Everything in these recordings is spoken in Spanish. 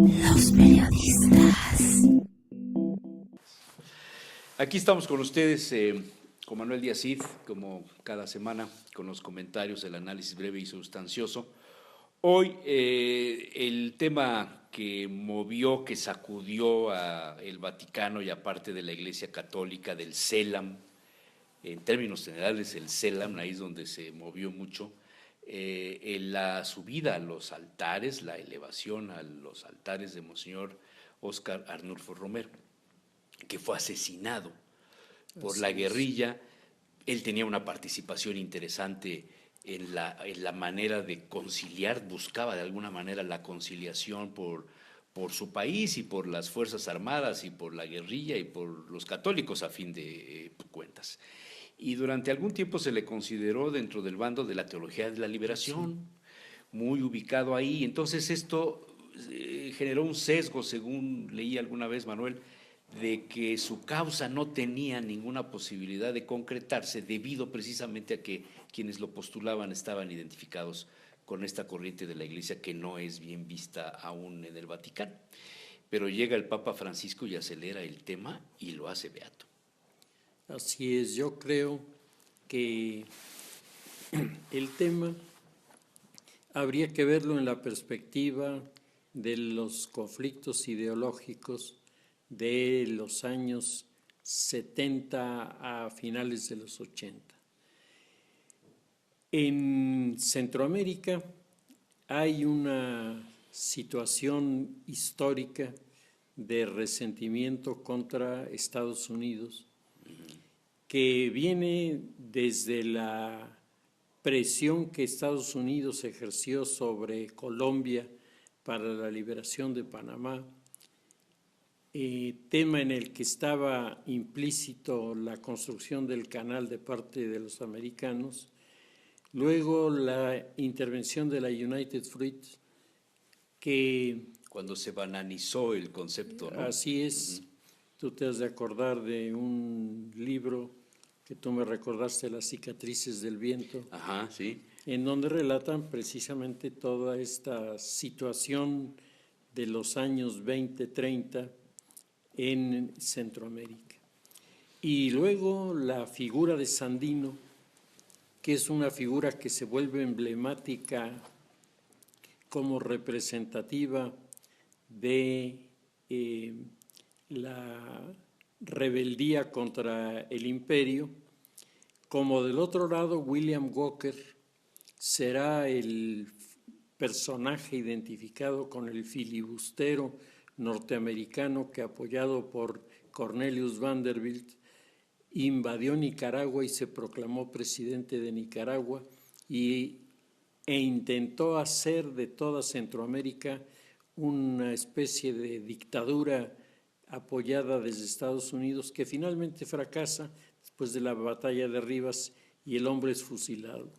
Los periodistas. Aquí estamos con ustedes, con Manuel Díaz Cid, como cada semana, con los comentarios, el análisis breve y sustancioso. Hoy el tema que movió, que sacudió a el Vaticano y a parte de la Iglesia Católica, del CELAM, en términos generales el CELAM, ahí es donde se movió mucho, la subida a los altares, la elevación a los altares de Monseñor Óscar Arnulfo Romero, que fue asesinado por la guerrilla. Él tenía una participación interesante en la manera de conciliar, buscaba de alguna manera la conciliación por su país y por las Fuerzas Armadas y por la guerrilla y por los católicos a fin de cuentas. Y durante algún tiempo se le consideró dentro del bando de la teología de la liberación, muy ubicado ahí. Entonces esto generó un sesgo, según leí alguna vez, Manuel, de que su causa no tenía ninguna posibilidad de concretarse debido precisamente a que quienes lo postulaban estaban identificados con esta corriente de la Iglesia que no es bien vista aún en el Vaticano. Pero llega el Papa Francisco y acelera el tema y lo hace beato. Así es, yo creo que el tema habría que verlo en la perspectiva de los conflictos ideológicos de los años 70 a finales de los 80. En Centroamérica hay una situación histórica de resentimiento contra Estados Unidos que viene desde la presión que Estados Unidos ejerció sobre Colombia para la liberación de Panamá, tema en el que estaba implícito la construcción del canal de parte de los americanos, luego la intervención de la United Fruit, que... Cuando se bananizó el concepto, ¿no? Así es. Tú te has de acordar de un libro que tú me recordaste, Las cicatrices del viento. Ajá, sí. En donde relatan precisamente toda esta situación de los años 20, 30 en Centroamérica. Y luego la figura de Sandino, que es una figura que se vuelve emblemática como representativa de la rebeldía contra el imperio, como del otro lado William Walker será el personaje identificado con el filibustero norteamericano que, apoyado por Cornelius Vanderbilt, invadió Nicaragua y se proclamó presidente de Nicaragua e intentó hacer de toda Centroamérica una especie de dictadura apoyada desde Estados Unidos, que finalmente fracasa después de la batalla de Rivas y el hombre es fusilado.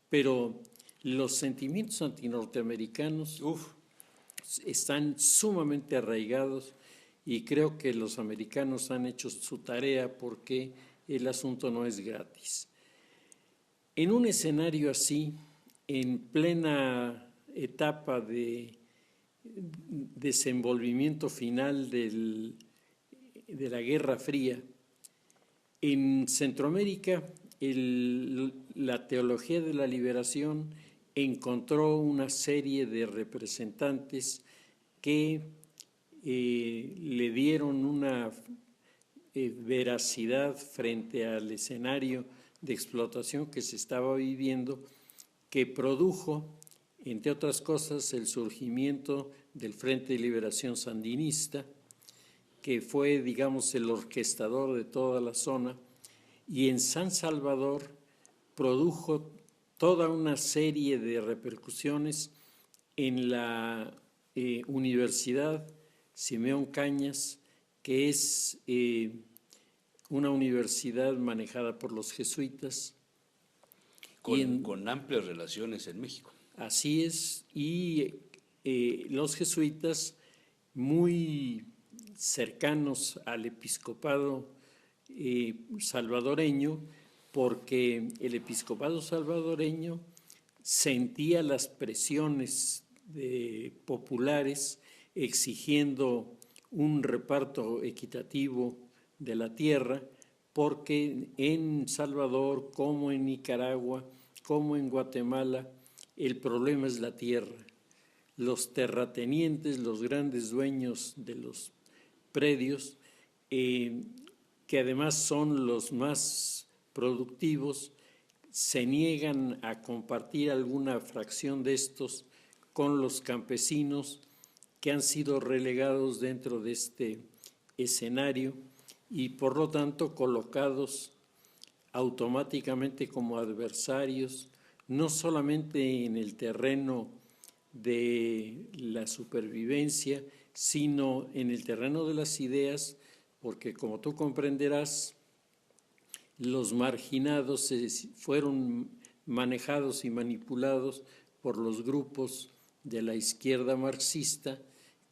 Pero los sentimientos antinorteamericanos están sumamente arraigados y creo que los americanos han hecho su tarea porque el asunto no es gratis. En un escenario así, en plena etapa de desenvolvimiento final de la Guerra Fría, en Centroamérica la teología de la liberación encontró una serie de representantes que le dieron una veracidad frente al escenario de explotación que se estaba viviendo, que produjo, entre otras cosas, el surgimiento del Frente de Liberación Sandinista, que fue, digamos, el orquestador de toda la zona, y en San Salvador produjo toda una serie de repercusiones en la Universidad Simeón Cañas, que es una universidad manejada por los jesuitas. Con amplias relaciones en México. Así es, y los jesuitas muy cercanos al episcopado salvadoreño, porque el episcopado salvadoreño sentía las presiones populares exigiendo un reparto equitativo de la tierra, porque en Salvador, como en Nicaragua, como en Guatemala, el problema es la tierra. Los terratenientes, los grandes dueños de los predios, que además son los más productivos, se niegan a compartir alguna fracción de estos con los campesinos que han sido relegados dentro de este escenario y por lo tanto colocados automáticamente como adversarios, no solamente en el terreno de la supervivencia, sino en el terreno de las ideas, porque como tú comprenderás, los marginados fueron manejados y manipulados por los grupos de la izquierda marxista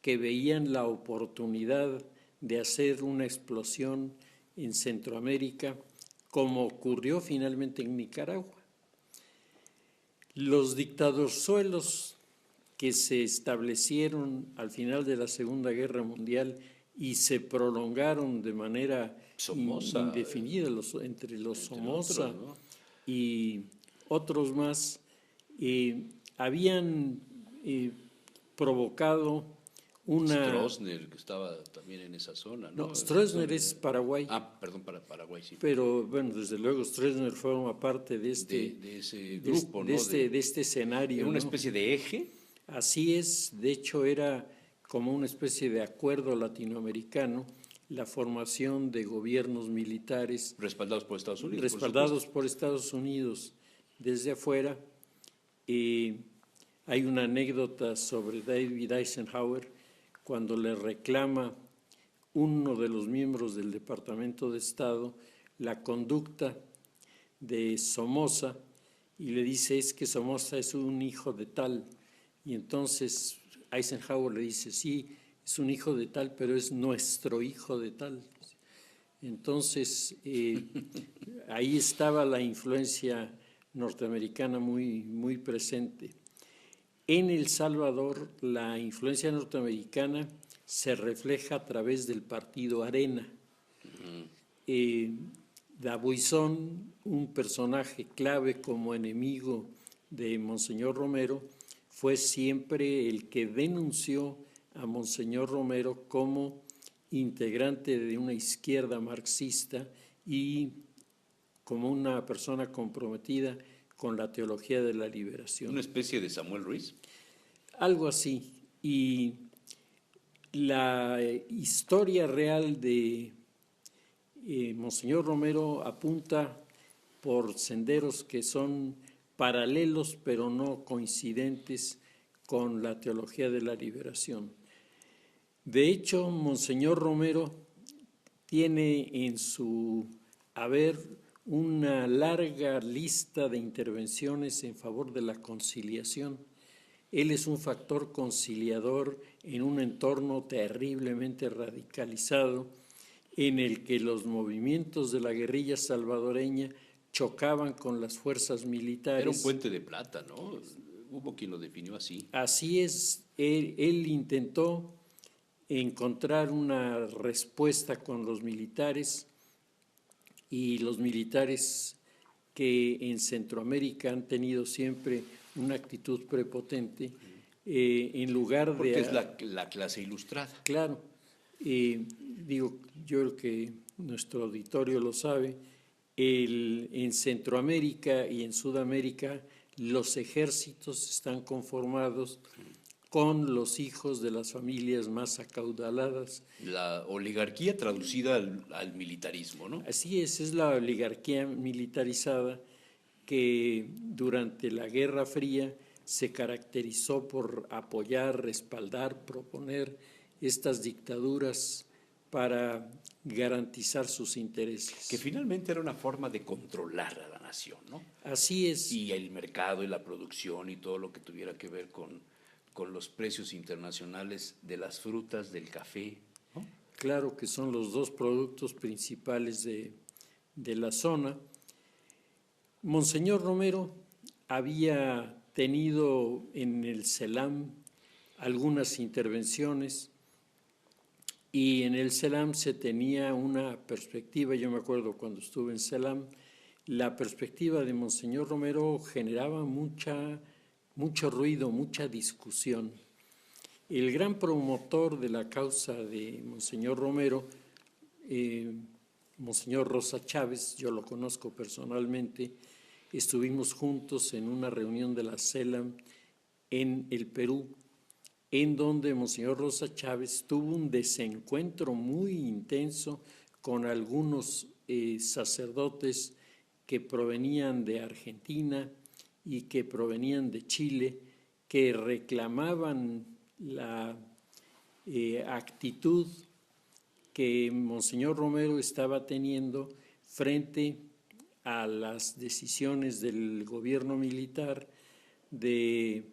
que veían la oportunidad de hacer una explosión en Centroamérica, como ocurrió finalmente en Nicaragua. Los dictadorzuelos que se establecieron al final de la Segunda Guerra Mundial y se prolongaron de manera indefinida entre los Somoza otros, ¿no? y otros más, habían provocado una... Stroessner, que estaba también en esa zona, ¿no? No, Stroessner es Paraguay. Perdón, para Paraguay, sí. Pero bueno, desde luego Stroessner forma parte de de ese grupo, ¿no? de este escenario. Era una ¿no? especie de eje. Así es, de hecho era como una especie de acuerdo latinoamericano, la formación de gobiernos militares Respaldados por Estados Unidos. respaldados por Estados Unidos desde afuera. Hay una anécdota sobre David Eisenhower cuando le reclama uno de los miembros del Departamento de Estado la conducta de Somoza y le dice, es que Somoza es un hijo de tal. Y entonces Eisenhower le dice, sí, es un hijo de tal, pero es nuestro hijo de tal. Entonces, ahí estaba la influencia norteamericana muy presente. En El Salvador, la influencia norteamericana se refleja a través del partido Arena. Dabuizón, un personaje clave como enemigo de Monseñor Romero, fue siempre el que denunció a Monseñor Romero como integrante de una izquierda marxista y como una persona comprometida con la teología de la liberación. Una especie de Samuel Ruiz. Algo así. Y la historia real de Monseñor Romero apunta por senderos que son paralelos pero no coincidentes con la teología de la liberación. De hecho, Monseñor Romero tiene en su haber una larga lista de intervenciones en favor de la conciliación. Él es un factor conciliador en un entorno terriblemente radicalizado en el que los movimientos de la guerrilla salvadoreña chocaban con las fuerzas militares. Era un puente de plata, ¿no? Hubo quien lo definió así. Así es, él intentó encontrar una respuesta con los militares y los militares que en Centroamérica han tenido siempre una actitud prepotente, en lugar Porque de... es la clase ilustrada. Claro, digo, yo creo que nuestro auditorio lo sabe, en Centroamérica y en Sudamérica los ejércitos están conformados con los hijos de las familias más acaudaladas. La oligarquía traducida al militarismo, ¿no? Así es la oligarquía militarizada que durante la Guerra Fría se caracterizó por apoyar, respaldar, proponer estas dictaduras para garantizar sus intereses. Que finalmente era una forma de controlar a la nación, ¿no? Así es. Y el mercado y la producción y todo lo que tuviera que ver con los precios internacionales de las frutas, del café, ¿no? Claro que son los dos productos principales de la zona. Monseñor Romero había tenido en el CELAM algunas intervenciones, y en el CELAM se tenía una perspectiva. Yo me acuerdo cuando estuve en CELAM, la perspectiva de Monseñor Romero generaba mucho ruido, mucha discusión. El gran promotor de la causa de Monseñor Romero, Monseñor Rosa Chávez, yo lo conozco personalmente, estuvimos juntos en una reunión de la CELAM en el Perú, en donde Monseñor Rosa Chávez tuvo un desencuentro muy intenso con algunos sacerdotes que provenían de Argentina y que provenían de Chile, que reclamaban la actitud que Monseñor Romero estaba teniendo frente a las decisiones del gobierno militar de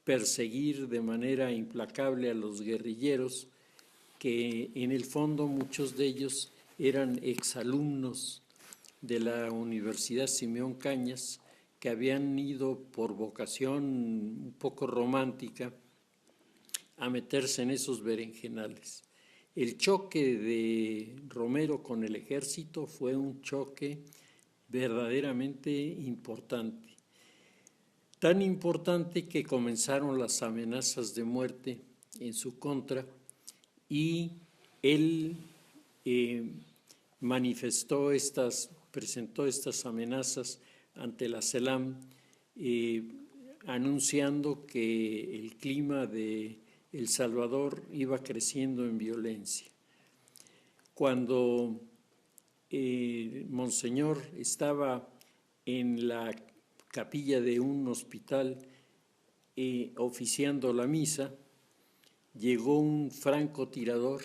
perseguir de manera implacable a los guerrilleros, que en el fondo muchos de ellos eran exalumnos de la Universidad Simeón Cañas, que habían ido por vocación un poco romántica a meterse en esos berenjenales. El choque de Romero con el ejército fue un choque verdaderamente importante. Tan importante que comenzaron las amenazas de muerte en su contra, y él presentó estas amenazas ante la CELAM, anunciando que el clima de El Salvador iba creciendo en violencia. Cuando Monseñor estaba en la capilla de un hospital oficiando la misa, llegó un francotirador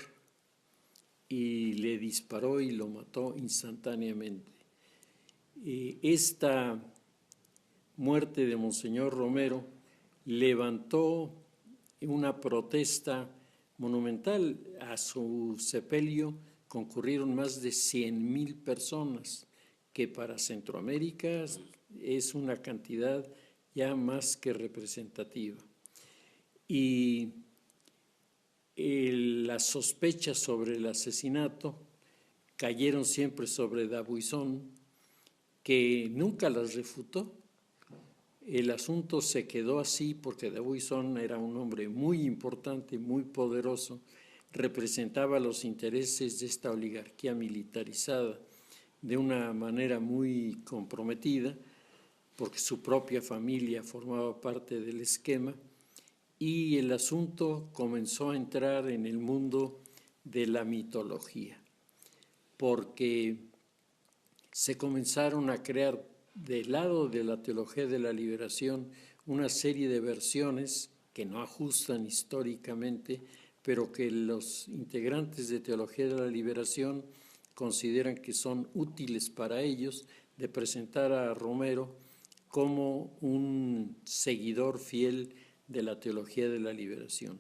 y le disparó y lo mató instantáneamente. Esta muerte de Monseñor Romero levantó una protesta monumental. A su sepelio concurrieron más de 100,000 personas, que para Centroamérica es una cantidad ya más que representativa. Y las sospechas sobre el asesinato cayeron siempre sobre Dabuizón, que nunca las refutó. El asunto se quedó así porque Dabuizón era un hombre muy importante, muy poderoso, representaba los intereses de esta oligarquía militarizada de una manera muy comprometida, porque su propia familia formaba parte del esquema, y el asunto comenzó a entrar en el mundo de la mitología, porque se comenzaron a crear del lado de la teología de la liberación una serie de versiones que no ajustan históricamente, pero que los integrantes de teología de la liberación consideran que son útiles para ellos, de presentar a Romero como un seguidor fiel de la teología de la liberación.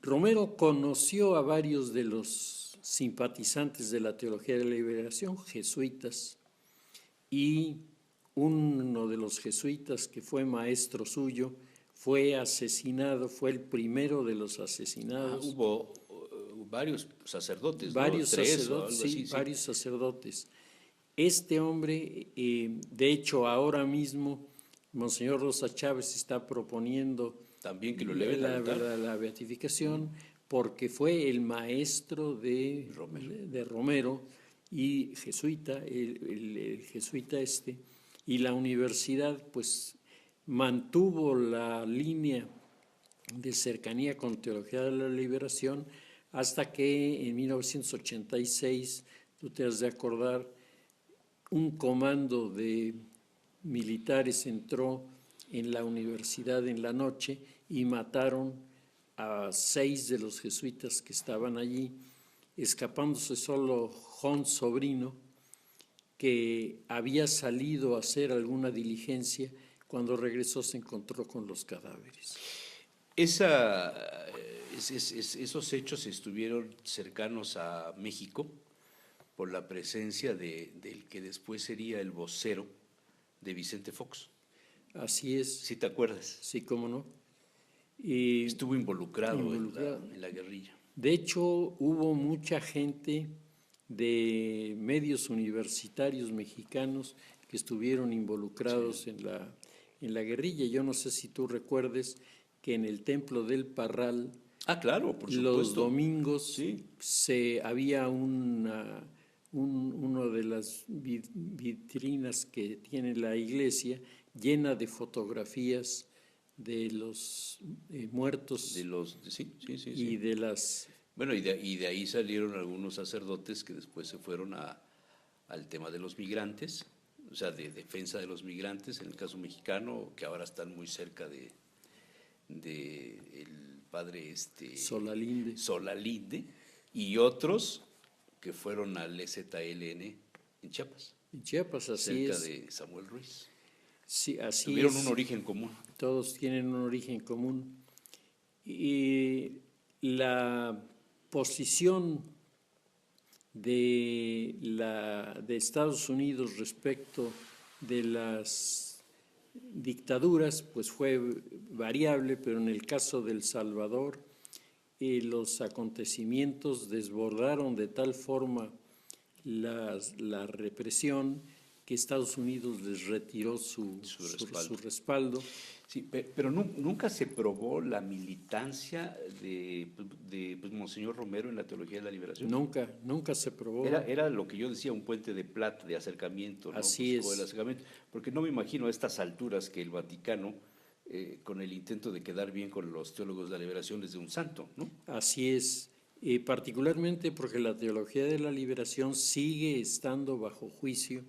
Romero conoció a varios de los simpatizantes de la teología de la liberación, jesuitas, y uno de los jesuitas que fue maestro suyo fue asesinado, fue el primero de los asesinados. Hubo varios sacerdotes, varios ¿no? 3 sacerdotes, o algo así, sí, varios sacerdotes. Este hombre, de hecho, ahora mismo, Monseñor Rosa Chávez está proponiendo también que lo eleven al altar. la beatificación, porque fue el maestro de Romero y jesuita, el jesuita y la universidad pues mantuvo la línea de cercanía con teología de la liberación hasta que en 1986, tú te has de acordar, un comando de militares entró en la universidad en la noche y mataron a 6 de los jesuitas que estaban allí, escapándose solo Jon Sobrino, que había salido a hacer alguna diligencia. Cuando regresó se encontró con los cadáveres. Esos hechos estuvieron cercanos a México por la presencia del que después sería el vocero de Vicente Fox. Así es. ¿Sí te acuerdas? Sí, cómo no. Y Estuvo involucrado, involucrado. En la guerrilla. de hecho, hubo mucha gente de medios universitarios mexicanos que estuvieron involucrados en la guerrilla. Yo no sé si tú recuerdes que en el Templo del Parral, Ah, claro, por los supuesto. domingos Sí. había uno de las vitrinas que tiene la iglesia llena de fotografías de los muertos Sí. y de las... Bueno, y de ahí salieron algunos sacerdotes que después se fueron al tema de los migrantes, o sea, de defensa de los migrantes, en el caso mexicano, que ahora están muy cerca de el padre Solalinde, y otros que fueron al EZLN en Chiapas, En Chiapas, así cerca es. de Samuel Ruiz. Sí, así Tuvieron es. un origen común. Todos tienen un origen común. Y la posición de Estados Unidos respecto de las dictaduras, pues fue variable, pero en el caso de El Salvador, los acontecimientos desbordaron de tal forma la represión que Estados Unidos les retiró su respaldo. Sí, pero nunca se probó la militancia de pues, Monseñor Romero en la Teología de la Liberación. Nunca se probó. Era lo que yo decía, un puente de plata, de acercamiento, ¿no? Así Buscó es. el acercamiento, porque no me imagino a estas alturas que el Vaticano, con el intento de quedar bien con los teólogos de la liberación, les dé un santo, ¿no? Así es, particularmente porque la Teología de la Liberación sigue estando bajo juicio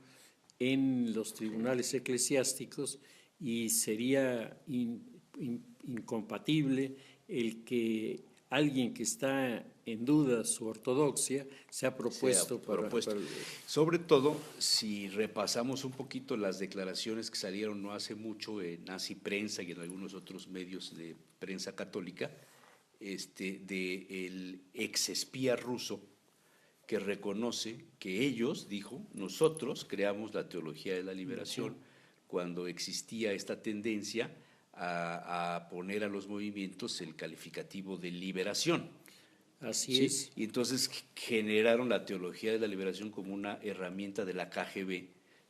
en los tribunales eclesiásticos y sería incompatible el que alguien que está en duda su ortodoxia sea propuesto. Sobre todo si repasamos un poquito las declaraciones que salieron no hace mucho en Nazi Prensa y en algunos otros medios de prensa católica, de el exespía ruso, que reconoce que ellos, dijo, nosotros creamos la teología de la liberación cuando existía esta tendencia a poner a los movimientos el calificativo de liberación. Así es. Y entonces generaron la teología de la liberación como una herramienta de la KGB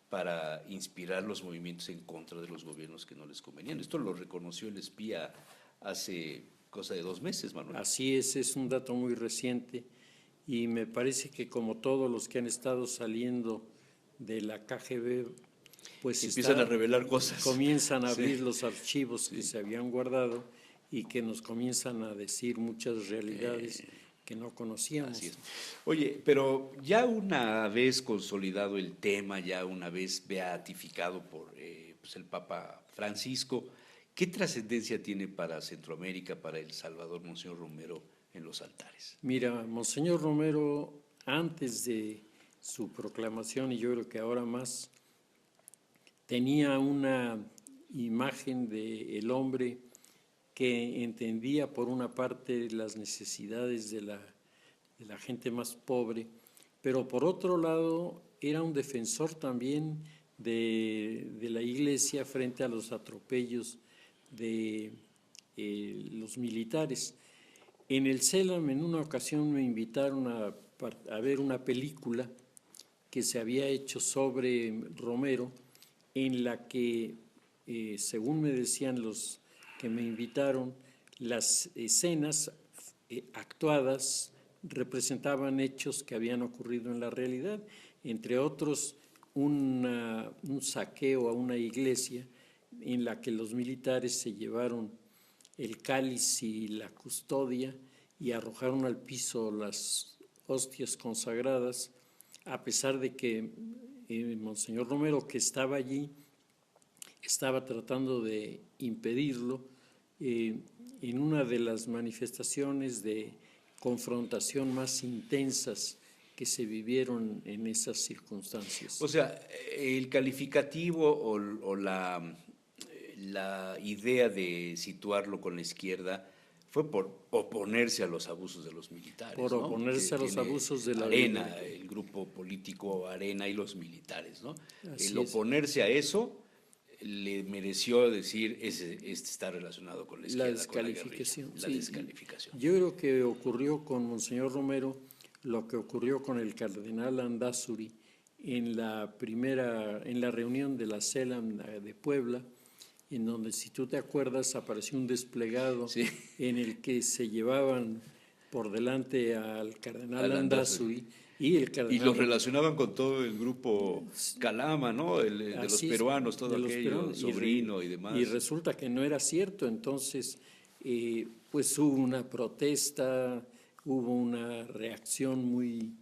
para inspirar los movimientos en contra de los gobiernos que no les convenían. Esto lo reconoció el espía hace cosa de 2 meses, Manuel. Así es un dato muy reciente. Y me parece que como todos los que han estado saliendo de la KGB, pues empiezan a revelar cosas. Comienzan a abrir los archivos que se habían guardado y que nos comienzan a decir muchas realidades que no conocíamos. Así es. Oye, pero ya una vez consolidado el tema, ya una vez beatificado por pues el Papa Francisco, ¿qué trascendencia tiene para Centroamérica, para El Salvador, Monseñor Romero, en los altares? Mira, Monseñor Romero, antes de su proclamación, y yo creo que ahora más, tenía una imagen del hombre que entendía por una parte las necesidades de la gente más pobre, pero por otro lado era un defensor también de la Iglesia frente a los atropellos de los militares. En el CELAM en una ocasión me invitaron a ver una película que se había hecho sobre Romero, en la que, según me decían los que me invitaron, las escenas actuadas representaban hechos que habían ocurrido en la realidad, entre otros un saqueo a una iglesia en la que los militares se llevaron el cáliz y la custodia y arrojaron al piso las hostias consagradas, a pesar de que Monseñor Romero, que estaba allí, estaba tratando de impedirlo. En una de las manifestaciones de confrontación más intensas que se vivieron en esas circunstancias. O sea, el calificativo o la idea de situarlo con la izquierda fue por oponerse a los abusos de los militares. Por oponerse a los abusos de la Arena, el grupo político Arena y los militares, ¿no? Así El oponerse a eso le mereció decir, este está relacionado con la izquierda, La descalificación. con la guerrilla, Sí. la descalificación. Yo creo que ocurrió con Monseñor Romero lo que ocurrió con el cardenal Landázuri en la reunión de la CELAM de Puebla, en donde, si tú te acuerdas, apareció un desplegado Sí. en el que se llevaban por delante al cardenal Al Landázuri y el Y cardenal... los relacionaban con todo el grupo Calama, ¿no? De los Así es, peruanos, todo de los aquello, peruanos, Sobrino y demás. Y resulta que no era cierto, entonces pues hubo una protesta, hubo una reacción muy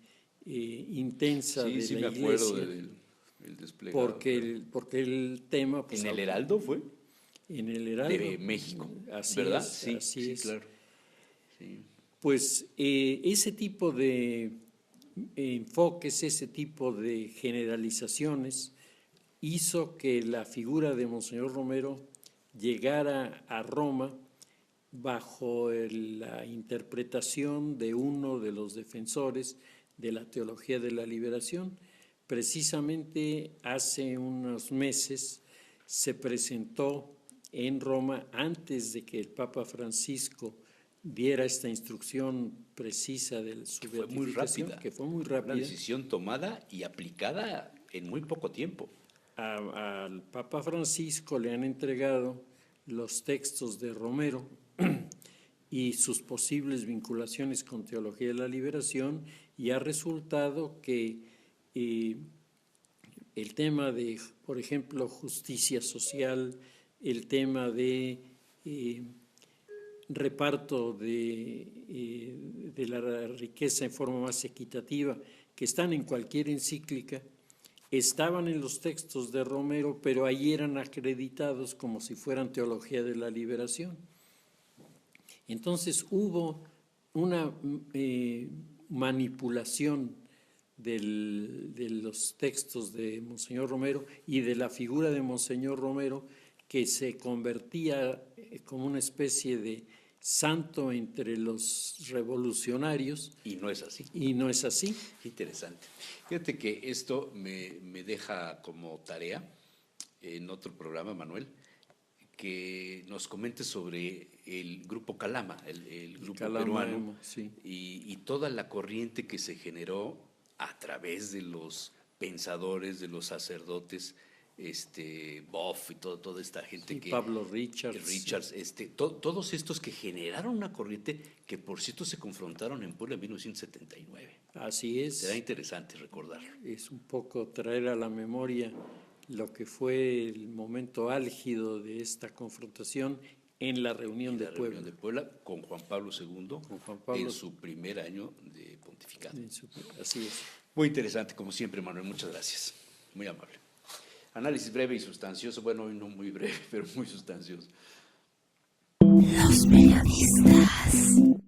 intensa Sí, de sí la me acuerdo Iglesia, del desplegado. porque el tema... Pues, ¿En el Heraldo fue? En el Heraldo. De México, Así ¿verdad? es, Sí, así sí, es. claro. Sí. Pues ese tipo de enfoques, ese tipo de generalizaciones hizo que la figura de Monseñor Romero llegara a Roma bajo la interpretación de uno de los defensores de la teología de la liberación. Precisamente hace unos meses se presentó en Roma, antes de que el Papa Francisco diera esta instrucción precisa de su Fue muy beatificación, rápida. que fue muy Una rápida. decisión tomada y aplicada en muy poco tiempo. Al Papa Francisco le han entregado los textos de Romero y sus posibles vinculaciones con teología de la liberación, y ha resultado que el tema de, por ejemplo, justicia social, el tema de reparto de la riqueza en forma más equitativa, que están en cualquier encíclica, estaban en los textos de Romero, pero ahí eran acreditados como si fueran teología de la liberación. Entonces hubo una manipulación de los textos de Monseñor Romero y de la figura de Monseñor Romero, que se convertía como una especie de santo entre los revolucionarios. Y no es así. Y no es así. Qué interesante. Fíjate que esto me deja como tarea en otro programa, Manuel, que nos comentes sobre el grupo Calama, el grupo Calama, peruano, sí. y toda la corriente que se generó a través de los pensadores, de los sacerdotes, Boff y toda esta gente Y que... Pablo Richards. Todos estos que generaron una corriente que, por cierto, se confrontaron en Puebla en 1979. Así es. Será interesante recordarlo. Es un poco traer a la memoria lo que fue el momento álgido de esta confrontación en la reunión de Puebla. Reunión de Puebla con Juan Pablo II, Con Juan Pablo, en su primer año de pontificado. Así es. Muy interesante, como siempre, Manuel. Muchas gracias. Muy amable. Análisis breve y sustancioso. Bueno, hoy no muy breve, pero muy sustancioso. Los periodistas.